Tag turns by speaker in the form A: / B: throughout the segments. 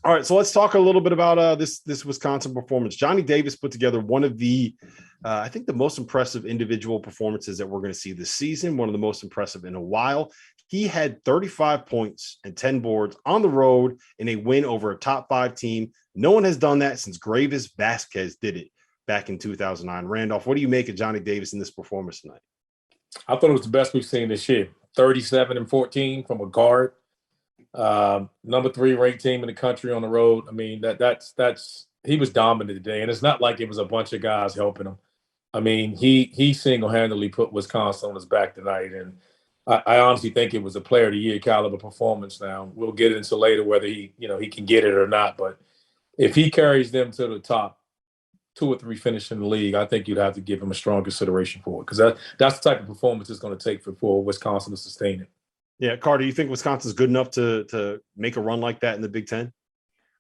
A: All right, so let's talk a little bit about this Wisconsin performance. Johnny Davis put together one of the, I think, the most impressive individual performances that we're going to see this season. One of the most impressive in a while. He had 35 points and 10 boards on the road in a win over a top 5 team. No one has done that since Gravis Vasquez did it back in 2009. Randolph, what do you make of Johnny Davis in this performance tonight?
B: I thought it was the best we've seen this year. 37 and 14 from a guard. Number 3 ranked team in the country on the road. I mean, that's he was dominant today, and it's not like it was a bunch of guys helping him. I mean, he single-handedly put Wisconsin on his back tonight, and I honestly think it was a player of the year caliber performance. Now we'll get into later whether he can get it or not, but if he carries them to the top 2 or 3 finish in the league, I think you'd have to give him a strong consideration for it because that's the type of performance it's going to take for Wisconsin to sustain it.
A: Yeah, Carter, you think Wisconsin's good enough to make a run like that in the Big Ten?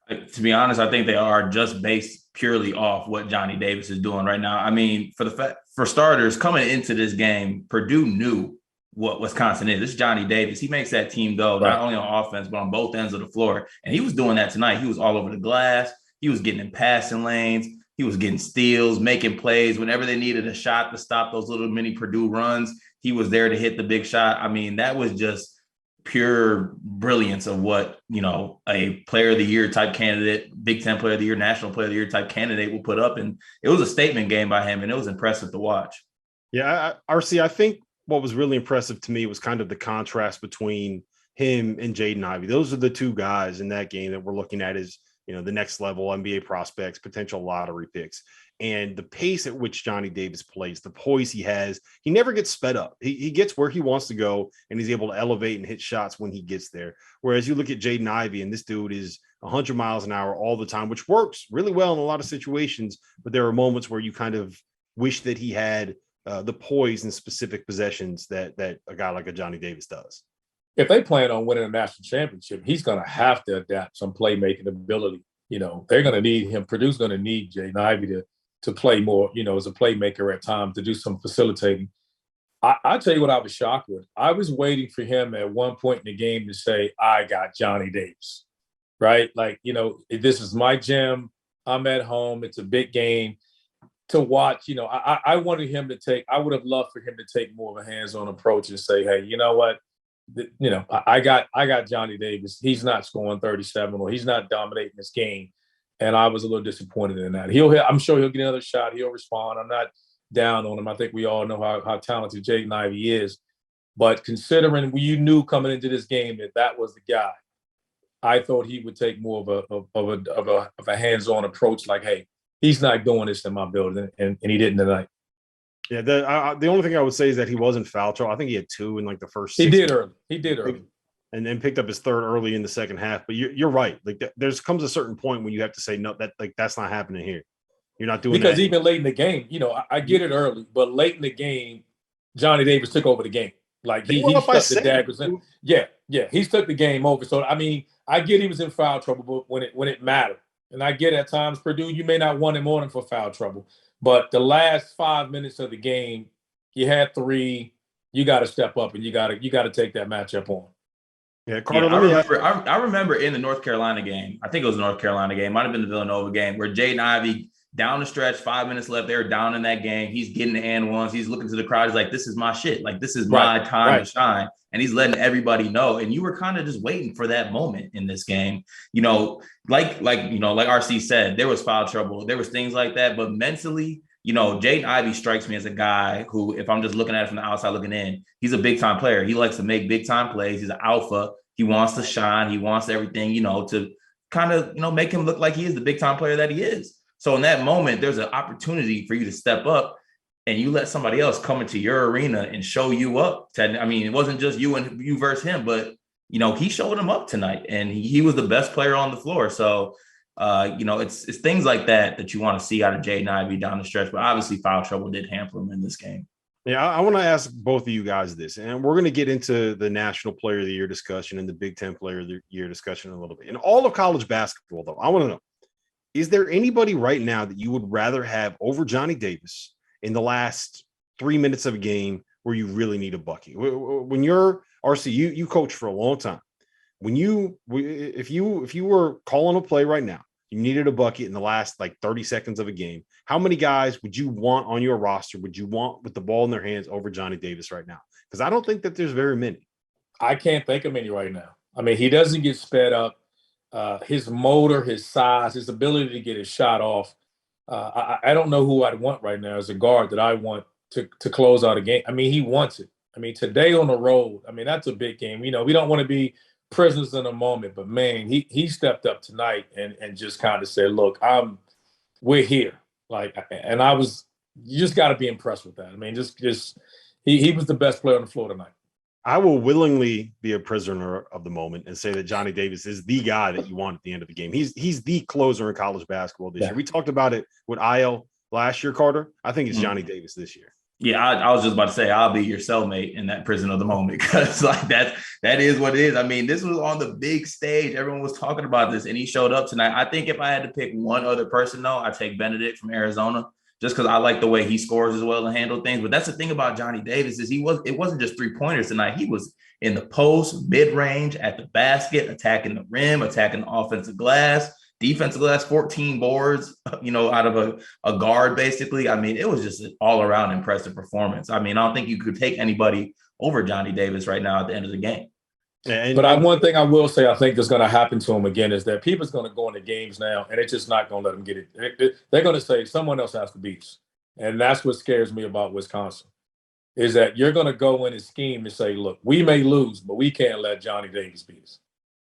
C: To be honest, I think they are just based purely off what Johnny Davis is doing right now. I mean, for starters, coming into this game, Purdue knew what Wisconsin is. It's Johnny Davis. He makes that team go not only on offense, but on both ends of the floor. And he was doing that tonight. He was all over the glass. He was getting in passing lanes. He was getting steals, making plays. Whenever they needed a shot to stop those little mini Purdue runs, he was there to hit the big shot. I mean, that was just pure brilliance of what, a player of the year type candidate, Big Ten player of the year, national player of the year type candidate will put up. And it was a statement game by him, and it was impressive to watch.
A: Yeah, RC, I think what was really impressive to me was kind of the contrast between him and Jaden Ivey. Those are the two guys in that game that we're looking at as, the next level NBA prospects, potential lottery picks. And the pace at which Johnny Davis plays, the poise he has, he never gets sped up. He gets where he wants to go, and he's able to elevate and hit shots when he gets there. Whereas you look at Jaden Ivey, and this dude is 100 miles an hour all the time, which works really well in a lot of situations. But there are moments where you kind of wish that he had the poise in specific possessions that a guy like a Johnny Davis does.
B: If they plan on winning a national championship, he's going to have to adapt some playmaking ability. They're going to need him. Purdue's going to need Jaden Ivey to play more, as a playmaker at times, to do some facilitating. I'll tell you what I was shocked with. I was waiting for him at one point in the game to say, I got Johnny Davis, right? Like, this is my gym. I'm at home. It's a big game to watch. I wanted him to I would have loved for him to take more of a hands-on approach and say, hey, you know what? I got Johnny Davis. He's not scoring 37 or he's not dominating this game. And I was a little disappointed in that. I'm sure he'll get another shot. He'll respond. I'm not down on him. I think we all know how talented Jaden Ivey is. But considering you knew coming into this game that was the guy, I thought he would take more of a hands-on approach. Like, hey, he's not doing this in my building, and he didn't tonight.
A: Yeah, the only thing I would say is that he was in foul trouble. I think he had 2 in like the first.
B: He did early.
A: And then picked up his 3rd early in the second half. But you're right. Like there's comes a certain point when you have to say no, that's not happening here. You're not doing
B: because
A: that.
B: Even late in the game, I get it early, but late in the game, Johnny Davis took over the game. Like he stuck the daggers in. Yeah, he took the game over. So I mean, I get he was in foul trouble, but when it mattered, and I get at times Purdue, you may not want him on him for foul trouble, but the last 5 minutes of the game, you had 3. You got to step up and you got to take that matchup on.
A: Yeah, Carter,
C: I remember in the North Carolina game, I think it was the North Carolina game, might have been the Villanova game, where Jaden Ivey, down the stretch, 5 minutes left, they were down in that game. He's getting the and ones. He's looking to the crowd. He's like, this is my shit. Like, this is my time to shine. And he's letting everybody know. And you were kind of just waiting for that moment in this game. Like RC said, there was foul trouble. There was things like that. But mentally, Jaden Ivey strikes me as a guy who, if I'm just looking at it from the outside looking in, he's a big-time player. He likes to make big-time plays. He's an alpha. He wants to shine. He wants everything, to kind of, make him look like he is the big-time player that he is. So in that moment, there's an opportunity for you to step up and you let somebody else come into your arena and show you up. It wasn't just you versus him, but, he showed him up tonight and he was the best player on the floor. So, it's things like that you want to see out of Jaden Ivey down the stretch. But obviously foul trouble did hamper him in this game.
A: Yeah, I want to ask both of you guys this, and we're going to get into the National Player of the Year discussion and the Big Ten Player of the Year discussion in a little bit. In all of college basketball, though, I want to know, is there anybody right now that you would rather have over Johnny Davis in the last 3 minutes of a game where you really need a bucket? When you're RC, you coach for a long time. if you were calling a play right now, you needed a bucket in the last like 30 seconds of a game, how many guys would you want on your roster? Would you want with the ball in their hands over Johnny Davis right now? Because I don't think that there's very many.
B: I can't think of many right now. I mean, he doesn't get sped up. His motor, his size, his ability to get his shot off. I don't know who I'd want right now as a guard that I want to close out a game. I mean, he wants it. I mean, today on the road, I mean, that's a big game. You know, we don't want to be prisoners in a moment, but man, he stepped up tonight and just kind of said, look, we're here. Like, and you just got to be impressed with that. I mean, he was the best player on the floor tonight.
A: I will willingly be a prisoner of the moment and say that Johnny Davis is the guy that you want at the end of the game. He's the closer in college basketball this year. We talked about it with IL last year, Carter. I think it's Johnny Davis this year.
C: Yeah, I was just about to say I'll be your cellmate in that prison of the moment, because like that is what it is. I mean, this was on the big stage. Everyone was talking about this, and he showed up tonight. I think if I had to pick one other person, though, I'd take Benedict from Arizona, just because I like the way he scores as well and handle things. But that's the thing about Johnny Davis is it wasn't just 3-pointers tonight. He was in the post, mid-range, at the basket, attacking the rim, attacking the offensive glass. Defensive glass, 14 boards, out of a guard, basically. I mean, it was just an all-around impressive performance. I mean, I don't think you could take anybody over Johnny Davis right now at the end of the game.
B: But one thing I will say I think is going to happen to him again is that people's going to go into games now, and it's just not going to let them get it. They're going to say someone else has to beat us. And that's what scares me about Wisconsin, is that you're going to go in and scheme and say, look, we may lose, but we can't let Johnny Davis beat us.